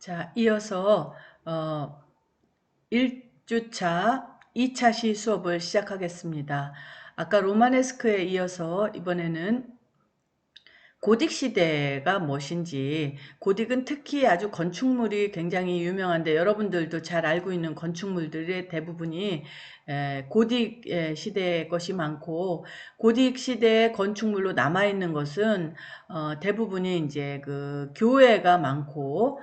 자, 이어서 1주차 2차 시 수업을 시작하겠습니다. 아까 로마네스크에 이어서 이번에는 고딕 시대가 무엇인지, 고딕은 특히 아주 건축물이 굉장히 유명한데 여러분들도 잘 알고 있는 건축물들의 대부분이 고딕 시대의 것이 많고, 고딕 시대의 건축물로 남아있는 것은 대부분이 이제 그 교회가 많고,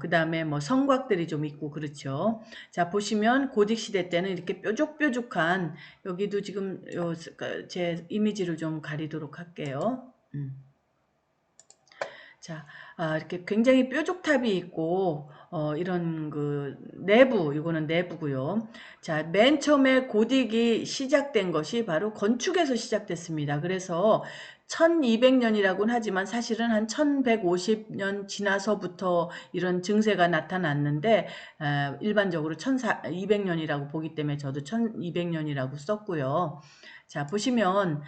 그 다음에 뭐 성곽들이 좀 있고 그렇죠. 자, 보시면 고딕 시대 때는 이렇게 뾰족뾰족한, 여기도 지금 제 이미지를 좀 가리도록 할게요. 자, 이렇게 굉장히 뾰족탑이 있고, 이런 그 내부, 이거는 내부고요. 자, 맨 처음에 고딕이 시작된 것이 바로 건축에서 시작됐습니다. 그래서 1200년이라고는 하지만 사실은 한 1150년 지나서부터 이런 증세가 나타났는데, 일반적으로 1200년이라고 보기 때문에 저도 1200년이라고 썼고요. 자, 보시면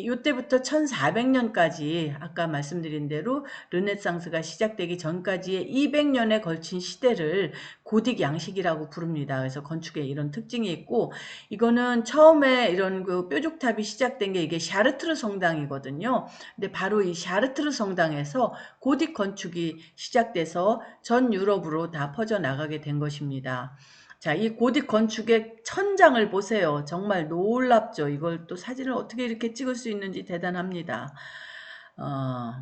요때부터 1400년까지 아까 말씀드린 대로 르네상스가 시작되기 전까지의 200년에 걸친 시대를 고딕 양식이라고 부릅니다. 그래서 건축에 이런 특징이 있고, 이거는 처음에 이런 그 뾰족탑이 시작된 게 이게 샤르트르 성당이거든요. 근데 바로 이 샤르트르 성당에서 고딕 건축이 시작돼서 전 유럽으로 다 퍼져나가게 된 것입니다. 자, 이 고딕 건축의 천장을 보세요. 정말 놀랍죠. 이걸 또 사진을 어떻게 이렇게 찍을 수 있는지 대단합니다. 어,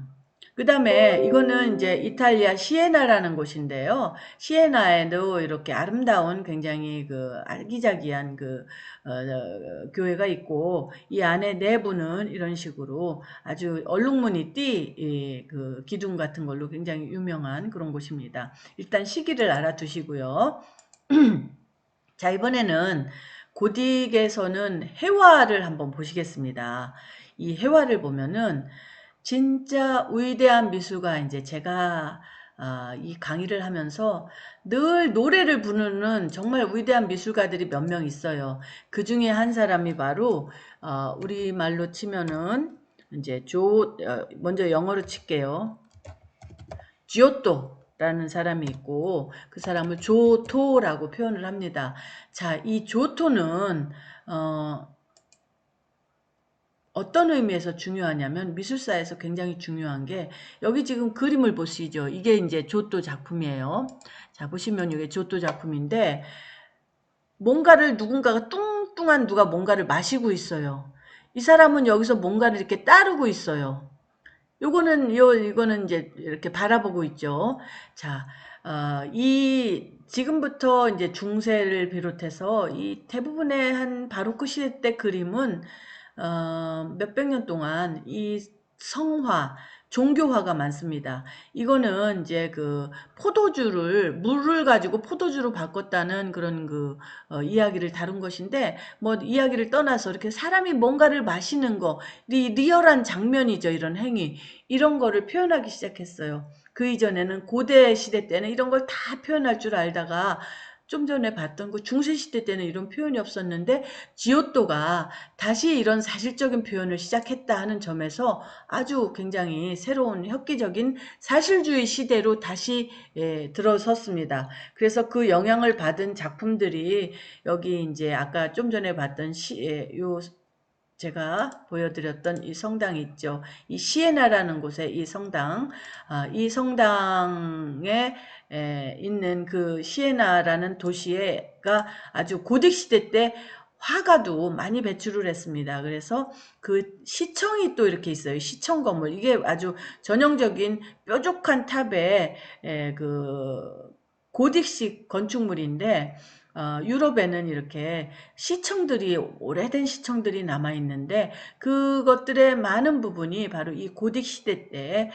그 다음에 이거는 이제 이탈리아 시에나라는 곳인데요. 시에나에도 이렇게 아름다운 굉장히 그 아기자기한 그 교회가 있고, 이 안에 내부는 이런 식으로 아주 얼룩무늬 그 기둥 같은 걸로 굉장히 유명한 그런 곳입니다. 일단 시기를 알아두시고요. 자, 이번에는 고딕에서는 해화를 한번 보시겠습니다. 이 해화를 보면은 진짜 위대한 미술가, 이제 제가 이 강의를 하면서 늘 노래를 부르는 정말 위대한 미술가들이 몇 명 있어요. 그 중에 한 사람이 바로 우리말로 치면은 이제 먼저 영어로 칠게요. 지오토라는 사람이 있고, 그 사람을 조토라고 표현을 합니다. 자, 이 조토는 어떤 의미에서 중요하냐면 미술사에서 굉장히 중요한 게, 여기 지금 그림을 보시죠. 이게 이제 조토 작품이에요. 자, 보시면 이게 조토 작품인데, 뭔가를 누군가가 뚱뚱한 누가 뭔가를 마시고 있어요. 이 사람은 여기서 뭔가를 이렇게 따르고 있어요. 이거는 이제 이렇게 바라보고 있죠. 자, 지금부터 이제 중세를 비롯해서 이 대부분의 한 바로크 시대 때 그림은, 몇백 년 동안 이 성화, 종교화가 많습니다. 이거는 이제 그 물을 가지고 포도주로 바꿨다는 그런 그, 이야기를 다룬 것인데, 뭐 이야기를 떠나서 이렇게 사람이 뭔가를 마시는 거, 리얼한 장면이죠. 이런 행위. 이런 거를 표현하기 시작했어요. 그 이전에는 고대 시대 때는 이런 걸 다 표현할 줄 알다가, 좀 전에 봤던 그 중세시대 때는 이런 표현이 없었는데 지오토가 다시 이런 사실적인 표현을 시작했다 하는 점에서 아주 굉장히 새로운 획기적인 사실주의 시대로 다시 들어섰습니다. 그래서 그 영향을 받은 작품들이 여기 이제 아까 좀 전에 봤던 제가 보여드렸던 이 성당이 있죠. 이 시에나라는 곳에 이 성당, 이 성당에 있는 그 시에나라는 도시가 아주 고딕 시대 때 화가도 많이 배출을 했습니다. 그래서 그 시청이 또 이렇게 있어요. 시청 건물. 이게 아주 전형적인 뾰족한 탑의 그 고딕식 건축물인데, 유럽에는 이렇게 오래된 시청들이 남아있는데, 그것들의 많은 부분이 바로 이 고딕 시대 때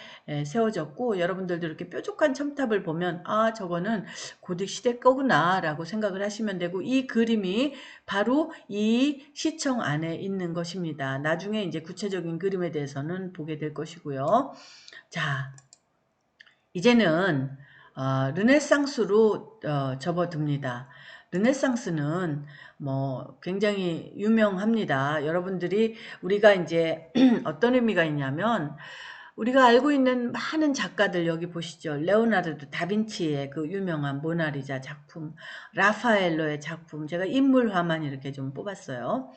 세워졌고, 여러분들도 이렇게 뾰족한 첨탑을 보면, 저거는 고딕 시대 거구나 라고 생각을 하시면 되고, 이 그림이 바로 이 시청 안에 있는 것입니다. 나중에 이제 구체적인 그림에 대해서는 보게 될 것이고요. 자, 이제는 르네상스로 접어듭니다. 르네상스는 뭐 굉장히 유명합니다. 여러분들이, 우리가 이제 어떤 의미가 있냐면, 우리가 알고 있는 많은 작가들 여기 보시죠. 레오나르도 다빈치의 그 유명한 모나리자 작품, 라파엘로의 작품, 제가 인물화만 이렇게 좀 뽑았어요.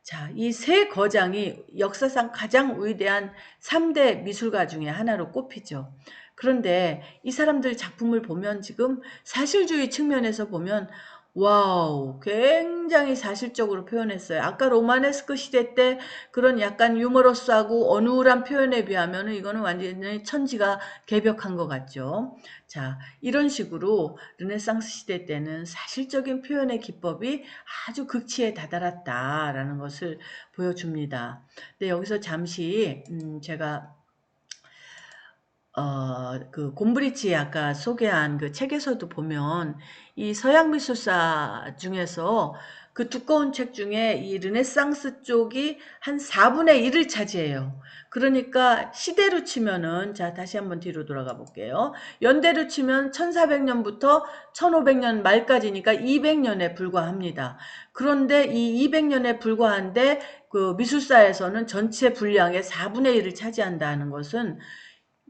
자, 이 세 거장이 역사상 가장 위대한 3대 미술가 중에 하나로 꼽히죠. 그런데 이 사람들 작품을 보면 지금 사실주의 측면에서 보면 와우, 굉장히 사실적으로 표현했어요. 아까 로마네스크 시대 때 그런 약간 유머러스하고 어눌한 표현에 비하면 이거는 완전히 천지가 개벽한 것 같죠. 자, 이런 식으로 르네상스 시대 때는 사실적인 표현의 기법이 아주 극치에 다다랐다라는 것을 보여줍니다. 근데 여기서 잠시 제가 그 곰브리치 아까 소개한 그 책에서도 보면 이 서양 미술사 중에서 그 두꺼운 책 중에 이 르네상스 쪽이 한 4분의 1을 차지해요. 그러니까 시대로 치면은 자 다시 한번 뒤로 돌아가 볼게요. 연대로 치면 1400년부터 1500년 말까지니까 200년에 불과합니다. 그런데 이 200년에 불과한데 그 미술사에서는 전체 분량의 4분의 1을 차지한다는 것은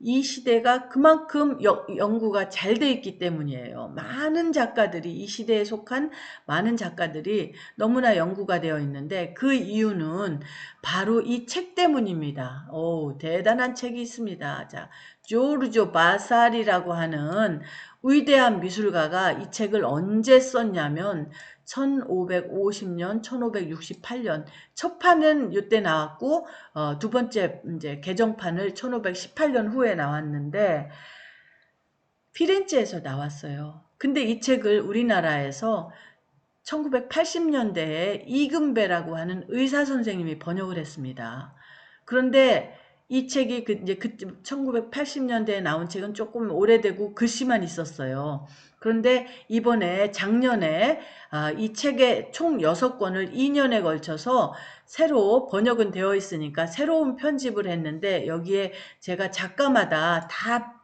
이 시대가 그만큼 연구가 잘 돼 있기 때문이에요. 많은 작가들이 이 시대에 속한 많은 작가들이 너무나 연구가 되어 있는데 그 이유는 바로 이 책 때문입니다. 오, 대단한 책이 있습니다. 자, 조르조 바살이라고 하는 위대한 미술가가 이 책을 언제 썼냐면 1550년, 1568년 첫 판은 이때 나왔고 두 번째 이제 개정판을 1518년 후에 나왔는데 피렌체에서 나왔어요. 근데 이 책을 우리나라에서 1980년대에 이금배라고 하는 의사 선생님이 번역을 했습니다. 그런데 이 책이 이제 1980년대에 나온 책은 조금 오래되고 글씨만 있었어요. 그런데 이번에 작년에 이 책의 총 6권을 2년에 걸쳐서 새로 번역은 되어 있으니까 새로운 편집을 했는데 여기에 제가 작가마다 다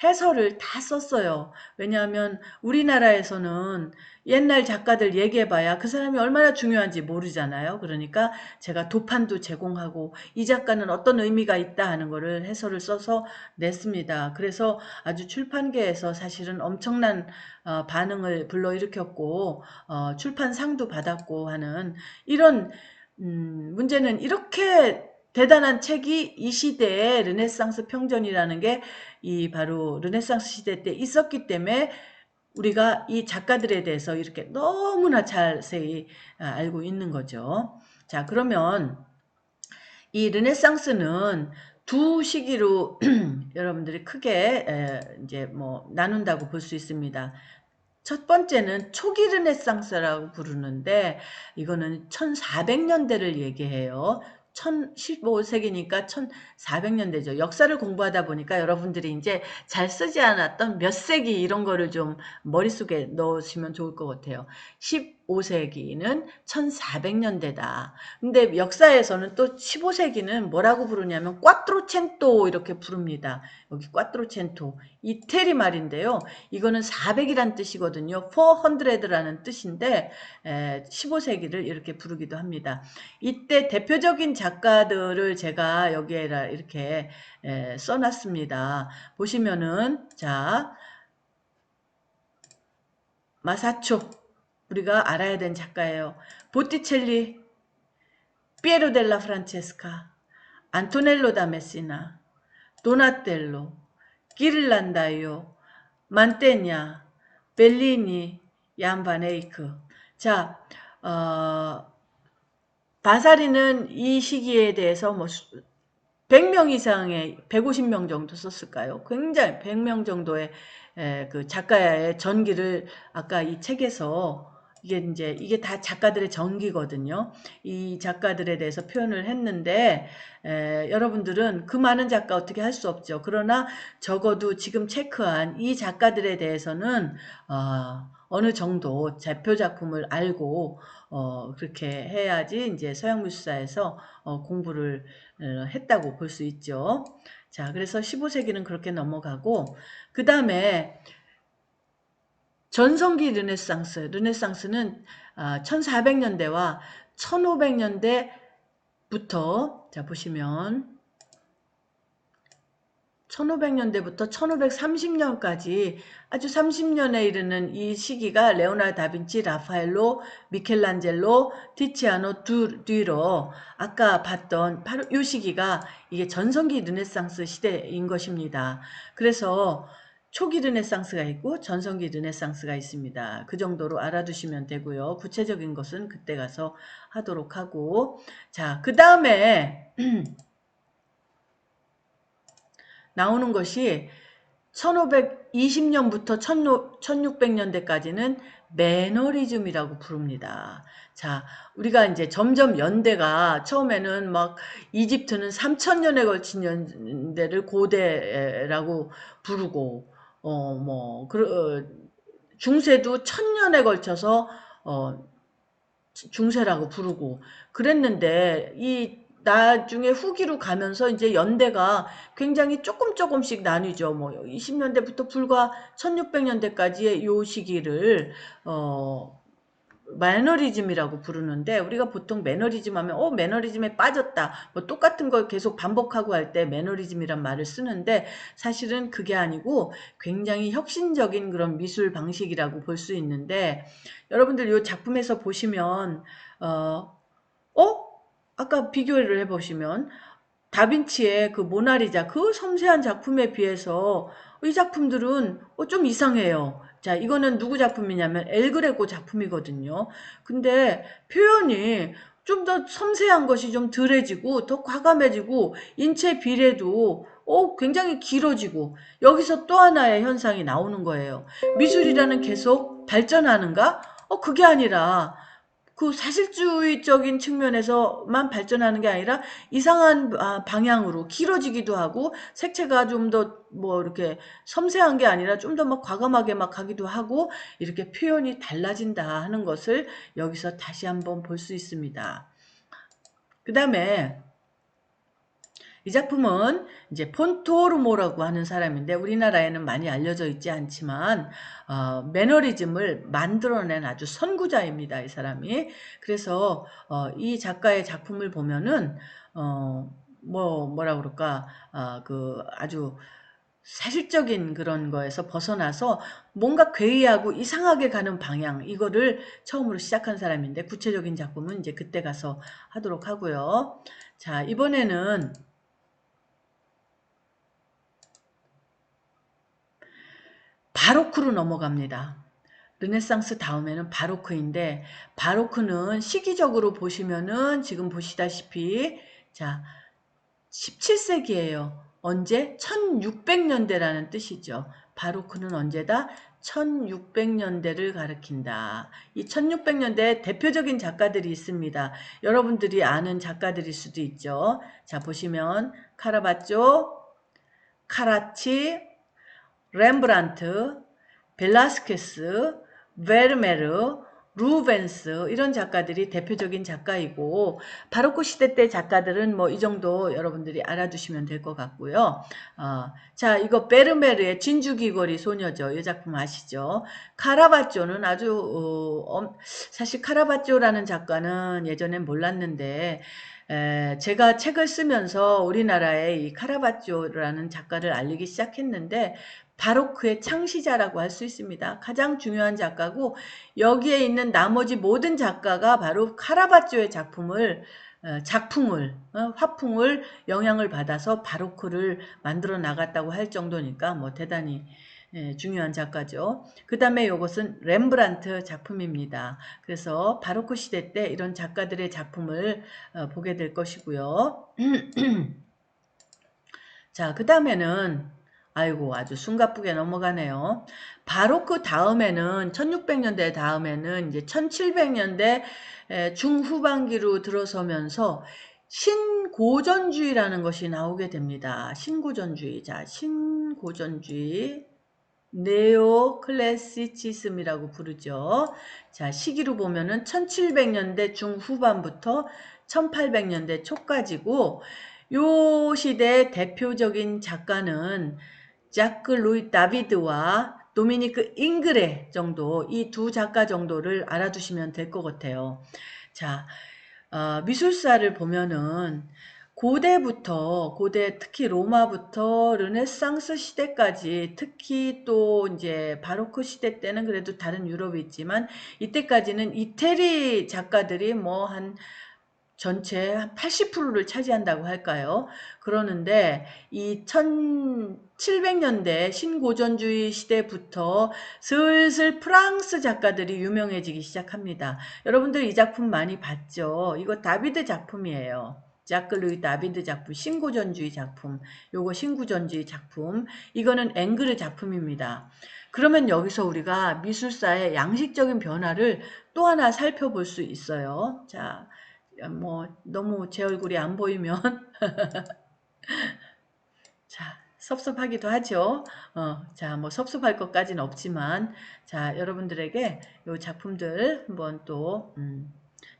해설을 다 썼어요. 왜냐하면 우리나라에서는 옛날 작가들 얘기해봐야 그 사람이 얼마나 중요한지 모르잖아요. 그러니까 제가 도판도 제공하고 이 작가는 어떤 의미가 있다 하는 거를 해설을 써서 냈습니다. 그래서 아주 출판계에서 사실은 엄청난 반응을 불러일으켰고 출판상도 받았고 하는 이런 문제는 이렇게 대단한 책이 이 시대에 르네상스 평전이라는 게 이 바로 르네상스 시대 때 있었기 때문에 우리가 이 작가들에 대해서 이렇게 너무나 자세히 알고 있는 거죠. 자, 그러면 이 르네상스는 두 시기로 여러분들이 크게 이제 뭐 나눈다고 볼 수 있습니다. 첫 번째는 초기 르네상스라고 부르는데 이거는 1400년대를 얘기해요. 15세기니까 1400년대죠. 역사를 공부하다 보니까 여러분들이 이제 잘 쓰지 않았던 몇 세기 이런 거를 좀 머릿속에 넣으시면 좋을 것 같아요. 15세기는 1400년대다. 근데 역사에서는 또 15세기는 뭐라고 부르냐면 꽈트로첸토 이렇게 부릅니다. 여기 꽈트로첸토. 이태리 말인데요. 이거는 400이란 뜻이거든요. 400라는 뜻인데 15세기를 이렇게 부르기도 합니다. 이때 대표적인 작가들을 제가 여기에 이렇게 써놨습니다. 보시면은 자 마사초 우리가 알아야 되는 작가예요. 보티첼리, 피에로 델라 프란체스카, 안토넬로 다 메시나, 도나텔로, 기를란다이오, 만테냐, 벨리니, 얀 바네이크. 자, 바사리는 이 시기에 대해서 뭐 100명 이상의 150명 정도 썼을까요? 굉장히 100명 정도의 그 작가의 전기를 아까 이 책에서 이게 다 작가들의 전기거든요. 이 작가들에 대해서 표현을 했는데 여러분들은 그 많은 작가 어떻게 할 수 없죠. 그러나 적어도 지금 체크한 이 작가들에 대해서는 어느 정도 대표 작품을 알고 그렇게 해야지 이제 서양 미술사에서 공부를 했다고 볼 수 있죠. 자, 그래서 15세기는 그렇게 넘어가고 그 다음에 전성기 르네상스는 1400년대와 1500년대부터 자 보시면 1500년대부터 1530년까지 아주 30년에 이르는 이 시기가 레오나르도 다빈치, 라파엘로, 미켈란젤로, 티치아노 뒤로 아까 봤던 바로 이 시기가 이게 전성기 르네상스 시대인 것입니다. 그래서 초기 르네상스가 있고 전성기 르네상스가 있습니다. 그 정도로 알아두시면 되고요. 구체적인 것은 그때 가서 하도록 하고, 자, 그 다음에 나오는 것이 1520년부터 1600년대까지는 매너리즘이라고 부릅니다. 자, 우리가 이제 점점 연대가 처음에는 막 이집트는 3000년에 걸친 연대를 고대라고 부르고, 중세도 1000년에 걸쳐서, 중세라고 부르고 그랬는데 이 나중에 후기로 가면서 이제 연대가 굉장히 조금씩 나뉘죠. 뭐 20년대부터 불과 1600년대까지의 요 시기를 매너리즘이라고 부르는데, 우리가 보통 매너리즘 하면 매너리즘에 빠졌다, 뭐 똑같은 걸 계속 반복하고 할 때 매너리즘이란 말을 쓰는데, 사실은 그게 아니고 굉장히 혁신적인 그런 미술 방식이라고 볼 수 있는데, 여러분들 이 작품에서 보시면 어, 어? 아까 비교를 해보시면 다빈치의 그 모나리자, 그 섬세한 작품에 비해서 이 작품들은 좀 이상해요. 자, 이거는 누구 작품이냐면 엘그레고 작품이거든요. 근데 표현이 좀 더 섬세한 것이 좀 덜해지고 더 과감해지고 인체 비례도 굉장히 길어지고, 여기서 또 하나의 현상이 나오는 거예요. 미술이라는 계속 발전하는가? 그게 아니라 그 사실주의적인 측면에서만 발전하는 게 아니라 이상한 방향으로 길어지기도 하고, 색채가 좀 더 뭐 이렇게 섬세한 게 아니라 좀 더 막 과감하게 막 가기도 하고, 이렇게 표현이 달라진다 하는 것을 여기서 다시 한번 볼 수 있습니다. 그 다음에 이 작품은 이제 폰토르모라고 하는 사람인데, 우리나라에는 많이 알려져 있지 않지만 매너리즘을 만들어낸 아주 선구자입니다, 이 사람이. 그래서 이 작가의 작품을 보면은 뭐라 그럴까, 그 아주 사실적인 그런 거에서 벗어나서 뭔가 괴이하고 이상하게 가는 방향, 이거를 처음으로 시작한 사람인데, 구체적인 작품은 이제 그때 가서 하도록 하고요. 자, 이번에는 바로크로 넘어갑니다. 르네상스 다음에는 바로크인데, 바로크는 시기적으로 보시면은 지금 보시다시피, 자, 17세기예요. 언제? 1600년대라는 뜻이죠. 바로크는 언제다? 1600년대를 가리킨다. 이 1600년대에 대표적인 작가들이 있습니다. 여러분들이 아는 작가들일 수도 있죠. 자, 보시면 카라바조, 카라치, 렘브란트, 벨라스케스, 베르메르, 루벤스, 이런 작가들이 대표적인 작가이고, 바로크 시대 때 작가들은 뭐 이 정도 여러분들이 알아두시면 될 것 같고요. 자, 이거 베르메르의 진주귀걸이 소녀죠. 이 작품 아시죠? 카라바조는 아주 사실 카라바조라는 작가는 예전엔 몰랐는데, 제가 책을 쓰면서 우리나라에 이 카라바조라는 작가를 알리기 시작했는데, 바로크의 창시자라고 할 수 있습니다. 가장 중요한 작가고, 여기에 있는 나머지 모든 작가가 바로 카라바조의 화풍을 영향을 받아서 바로크를 만들어 나갔다고 할 정도니까 뭐 대단히 중요한 작가죠. 그 다음에 이것은 렘브란트 작품입니다. 그래서 바로크 시대 때 이런 작가들의 작품을 보게 될 것이고요. 자, 그 다음에는 아이고 아주 숨가쁘게 넘어가네요. 바로크 다음에는 1600년대 다음에는 이제 1700년대 중후반기로 들어서면서 신고전주의라는 것이 나오게 됩니다. 신고전주의. 자, 신고전주의. 네오 클래시치즘이라고 부르죠. 자, 시기로 보면은 1700년대 중후반부터 1800년대 초까지고, 요 시대의 대표적인 작가는 자크 루이 다비드와 도미니크 잉그레 정도, 이 두 작가 정도를 알아두시면 될 것 같아요. 자, 미술사를 보면은 고대부터, 고대 특히 로마부터 르네상스 시대까지, 특히 또 이제 바로크 시대 때는 그래도 다른 유럽이 있지만 이때까지는 이태리 작가들이 뭐 한 전체 한 80%를 차지한다고 할까요? 그러는데 이 1700년대 신고전주의 시대부터 슬슬 프랑스 작가들이 유명해지기 시작합니다. 여러분들 이 작품 많이 봤죠? 이거 다비드 작품이에요. 자크 루이 다비드 작품, 신고전주의 작품. 요거 신고전주의 작품. 이거는 앵그르 작품입니다. 그러면 여기서 우리가 미술사의 양식적인 변화를 또 하나 살펴볼 수 있어요. 자, 뭐 너무 제 얼굴이 안 보이면 자, 섭섭하기도 하죠. 자, 뭐 섭섭할 것까지는 없지만 자, 여러분들에게 요 작품들 한번 또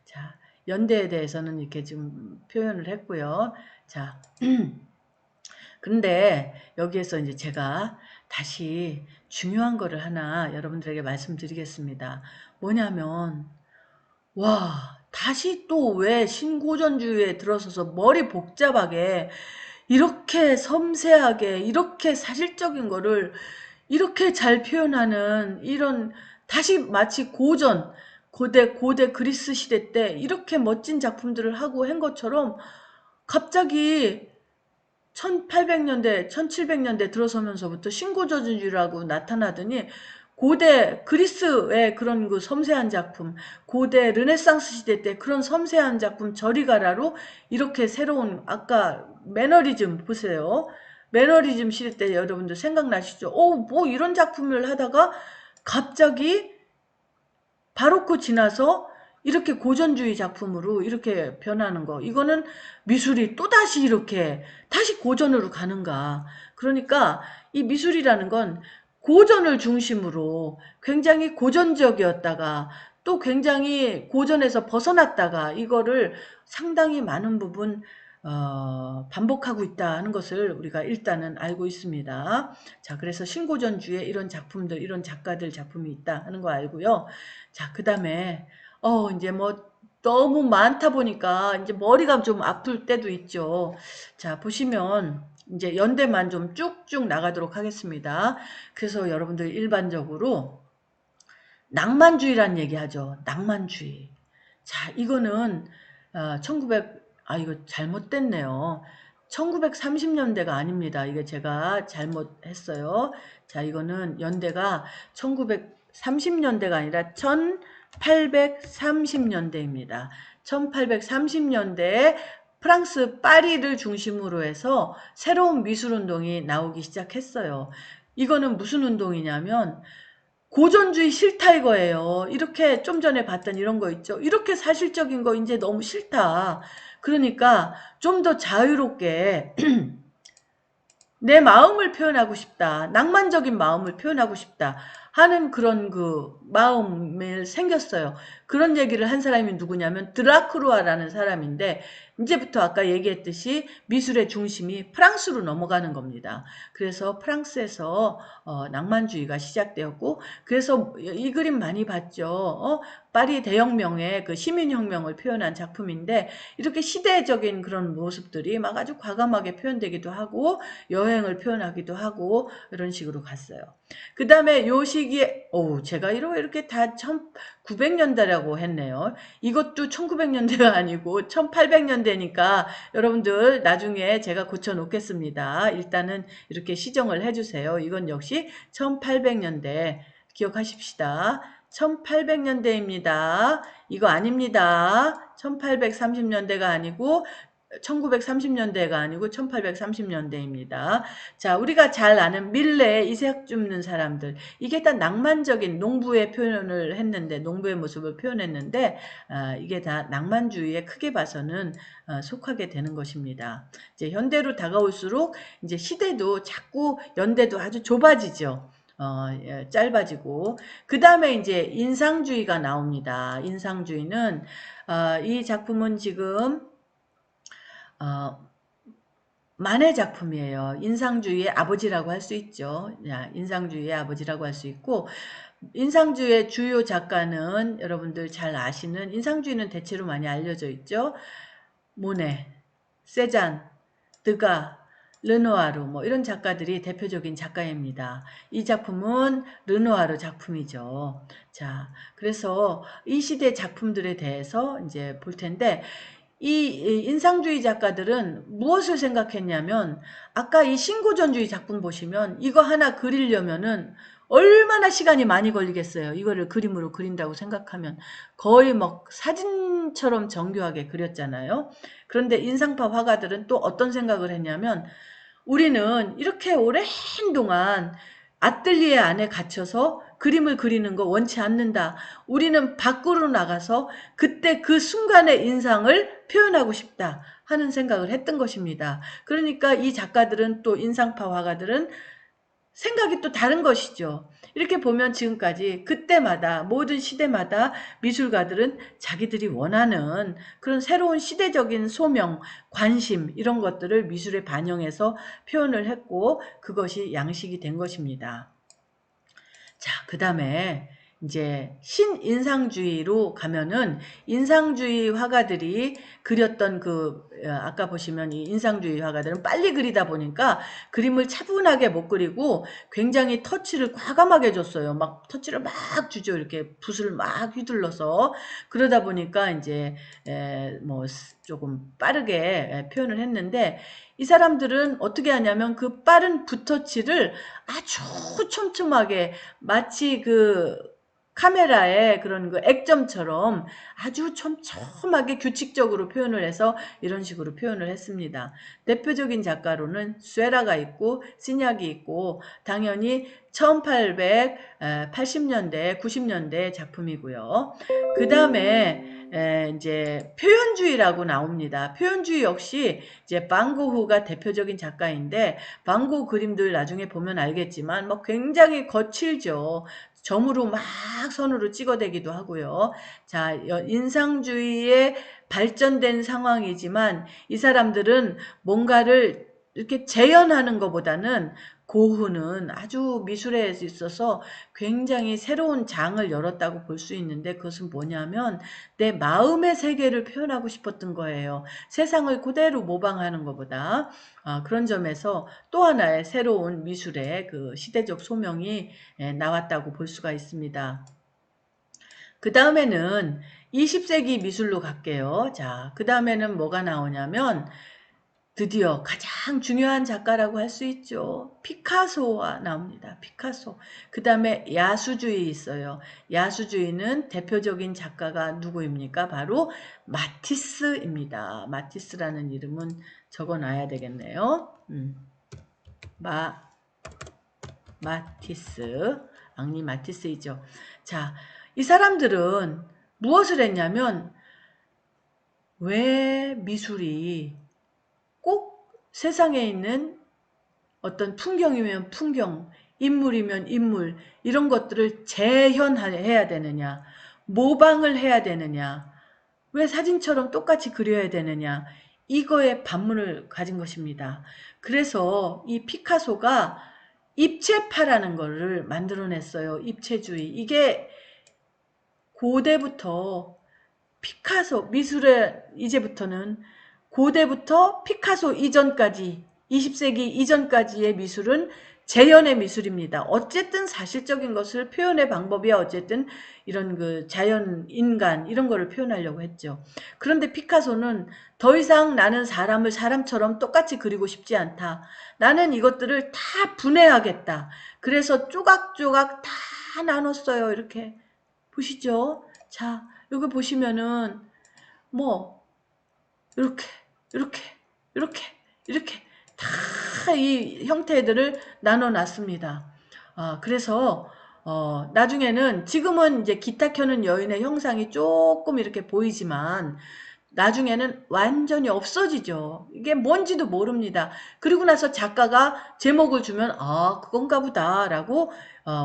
자, 연대에 대해서는 이렇게 좀 표현을 했고요. 자, 근데 여기에서 이제 제가 다시 중요한 거를 하나 여러분들에게 말씀드리겠습니다. 뭐냐면 와, 다시 또 왜 신고전주의에 들어서서 머리 복잡하게 이렇게 섬세하게 이렇게 사실적인 거를 이렇게 잘 표현하는 이런 다시 마치 고대 그리스 시대 때 이렇게 멋진 작품들을 하고 한 것처럼 갑자기 1800년대, 1700년대 들어서면서부터 신고저주의라고 나타나더니 고대 그리스의 그런 그 섬세한 작품, 고대 르네상스 시대 때 그런 섬세한 작품 저리가라로 이렇게 새로운 아까 매너리즘 보세요. 매너리즘 시대 때 여러분들 생각나시죠? 뭐 이런 작품을 하다가 갑자기 바로크 지나서 이렇게 고전주의 작품으로 이렇게 변하는 거. 이거는 미술이 또다시 이렇게 다시 고전으로 가는가. 그러니까 이 미술이라는 건 고전을 중심으로 굉장히 고전적이었다가 또 굉장히 고전에서 벗어났다가 이거를 상당히 많은 부분 반복하고 있다 하는 것을 우리가 일단은 알고 있습니다. 자, 그래서 신고전주에 이런 작품들, 이런 작가들 작품이 있다 하는 거 알고요. 자, 그 다음에 이제 뭐 너무 많다 보니까 이제 머리가 좀 아플 때도 있죠. 자, 보시면 이제 연대만 좀 쭉쭉 나가도록 하겠습니다. 그래서 여러분들 일반적으로 낭만주의란 얘기하죠. 낭만주의. 자, 이거는 이거 잘못됐네요. 1930년대가 아닙니다. 이게 제가 잘못했어요. 자, 이거는 연대가 1930년대가 아니라 1830년대입니다. 1830년대에 프랑스 파리를 중심으로 해서 새로운 미술운동이 나오기 시작했어요. 이거는 무슨 운동이냐면 고전주의 싫다 이거예요. 이렇게 좀 전에 봤던 이런 거 있죠. 이렇게 사실적인 거 이제 너무 싫다. 그러니까 좀 더 자유롭게 내 마음을 표현하고 싶다. 낭만적인 마음을 표현하고 싶다. 하는 그런 그 마음이 생겼어요. 그런 얘기를 한 사람이 누구냐면 드라크루아라는 사람인데 이제부터 아까 얘기했듯이 미술의 중심이 프랑스로 넘어가는 겁니다. 그래서 프랑스에서 낭만주의가 시작되었고 그래서 이 그림 많이 봤죠. 파리 대혁명의 그 시민혁명을 표현한 작품인데 이렇게 시대적인 그런 모습들이 막 아주 과감하게 표현되기도 하고 여행을 표현하기도 하고 이런 식으로 갔어요. 그 다음에 요 시기에 제가 이렇게 다 1900년대라고 했네요. 이것도 1900년대가 아니고 1800년대니까 여러분들 나중에 제가 고쳐 놓겠습니다. 일단은 이렇게 시정을 해주세요. 이건 역시 1800년대 기억하십시다. 1800년대입니다. 이거 아닙니다. 1830년대가 아니고 1930년대가 아니고 1830년대입니다. 자, 우리가 잘 아는 밀레 이색 줍는 사람들. 이게 다 낭만적인 농부의 표현을 했는데, 농부의 모습을 표현했는데, 이게 다 낭만주의에 크게 봐서는 속하게 되는 것입니다. 이제 현대로 다가올수록 이제 시대도 자꾸 연대도 아주 좁아지죠. 짧아지고 그 다음에 이제 인상주의가 나옵니다. 인상주의는 이 작품은 지금 만의 작품이에요. 인상주의의 아버지라고 할 수 있죠. 인상주의의 아버지라고 할 수 있고 인상주의의 주요 작가는 여러분들 잘 아시는 인상주의는 대체로 많이 알려져 있죠. 모네, 세잔, 드가, 르누아르 뭐 이런 작가들이 대표적인 작가입니다. 이 작품은 르누아르 작품이죠. 자, 그래서 이 시대 작품들에 대해서 이제 볼 텐데 이 인상주의 작가들은 무엇을 생각했냐면 아까 이 신고전주의 작품 보시면 이거 하나 그리려면은 얼마나 시간이 많이 걸리겠어요. 이거를 그림으로 그린다고 생각하면 거의 막 사진처럼 정교하게 그렸잖아요. 그런데 인상파 화가들은 또 어떤 생각을 했냐면 우리는 이렇게 오랜 동안 아뜰리에 안에 갇혀서 그림을 그리는 거 원치 않는다. 우리는 밖으로 나가서 그때 그 순간의 인상을 표현하고 싶다 하는 생각을 했던 것입니다. 그러니까 이 작가들은 또 인상파 화가들은 생각이 또 다른 것이죠. 이렇게 보면 지금까지 그때마다 모든 시대마다 미술가들은 자기들이 원하는 그런 새로운 시대적인 소명, 관심 이런 것들을 미술에 반영해서 표현을 했고 그것이 양식이 된 것입니다. 자, 그 다음에 이제 신인상주의로 가면은 인상주의 화가들이 그렸던 아까 보시면 이 인상주의 화가들은 빨리 그리다 보니까 그림을 차분하게 못 그리고 굉장히 터치를 과감하게 줬어요. 막 터치를 막 주죠. 이렇게 붓을 막 휘둘러서 그러다 보니까 이제 뭐 조금 빠르게 표현을 했는데 이 사람들은 어떻게 하냐면 그 빠른 붓터치를 아주 촘촘하게 마치 카메라에 그런 액점처럼 아주 촘촘하게 규칙적으로 표현을 해서 이런 식으로 표현을 했습니다. 대표적인 작가로는 쇠라가 있고 시냐기 있고 당연히 1880년대, 90년대 작품이고요. 그 다음에 이제 표현주의라고 나옵니다. 표현주의 역시 이제 방고흐가 대표적인 작가인데 방고 그림들 나중에 보면 알겠지만 뭐 굉장히 거칠죠. 점으로 막 선으로 찍어대기도 하고요. 자, 인상주의에 발전된 상황이지만 이 사람들은 뭔가를 이렇게 재현하는 것보다는 고흐는 아주 미술에 있어서 굉장히 새로운 장을 열었다고 볼 수 있는데 그것은 뭐냐면 내 마음의 세계를 표현하고 싶었던 거예요. 세상을 그대로 모방하는 것보다 그런 점에서 또 하나의 새로운 미술의 시대적 소명이 나왔다고 볼 수가 있습니다. 그 다음에는 20세기 미술로 갈게요. 자, 그 다음에는 뭐가 나오냐면 드디어 가장 중요한 작가라고 할 수 있죠. 피카소가 나옵니다. 피카소. 그 다음에 야수주의 있어요. 야수주의는 대표적인 작가가 누구입니까? 바로 마티스입니다. 마티스라는 이름은 적어놔야 되겠네요. 마티스. 앙리 마티스이죠. 자, 이 사람들은 무엇을 했냐면 왜 미술이 꼭 세상에 있는 어떤 풍경이면 풍경, 인물이면 인물 이런 것들을 재현해야 되느냐, 모방을 해야 되느냐, 왜 사진처럼 똑같이 그려야 되느냐 이거에 반문을 가진 것입니다. 그래서 이 피카소가 입체파라는 것을 만들어냈어요. 입체주의. 이게 고대부터 피카소, 미술의 이제부터는 고대부터 피카소 이전까지 20세기 이전까지의 미술은 재현의 미술입니다. 어쨌든 사실적인 것을 표현의 방법이 어쨌든 이런 자연, 인간 이런 거를 표현하려고 했죠. 그런데 피카소는 더 이상 나는 사람을 사람처럼 똑같이 그리고 싶지 않다. 나는 이것들을 다 분해하겠다. 그래서 조각조각 다 나눴어요. 이렇게 보시죠. 자, 여기 보시면은 뭐 이렇게 이렇게 이렇게 이렇게 다 이 형태들을 나눠 놨습니다. 그래서 나중에는 지금은 이제 기타 켜는 여인의 형상이 조금 이렇게 보이지만 나중에는 완전히 없어지죠. 이게 뭔지도 모릅니다. 그리고 나서 작가가 제목을 주면 그건가 보다라고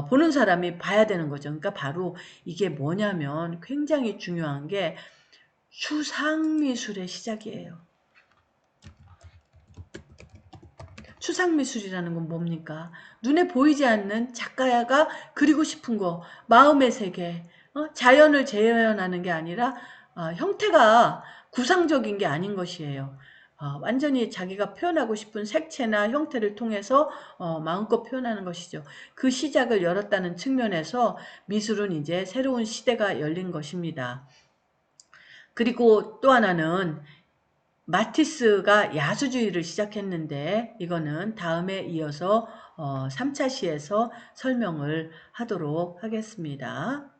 보는 사람이 봐야 되는 거죠. 그러니까 바로 이게 뭐냐면 굉장히 중요한 게 추상미술의 시작이에요. 추상미술이라는 건 뭡니까? 눈에 보이지 않는 작가가 그리고 싶은 거, 마음의 세계, 자연을 재현하는 게 아니라 형태가 구상적인 게 아닌 것이에요. 완전히 자기가 표현하고 싶은 색채나 형태를 통해서 마음껏 표현하는 것이죠. 그 시작을 열었다는 측면에서 미술은 이제 새로운 시대가 열린 것입니다. 그리고 또 하나는 마티스가 야수주의를 시작했는데 이거는 다음에 이어서 3차 시에서 설명을 하도록 하겠습니다.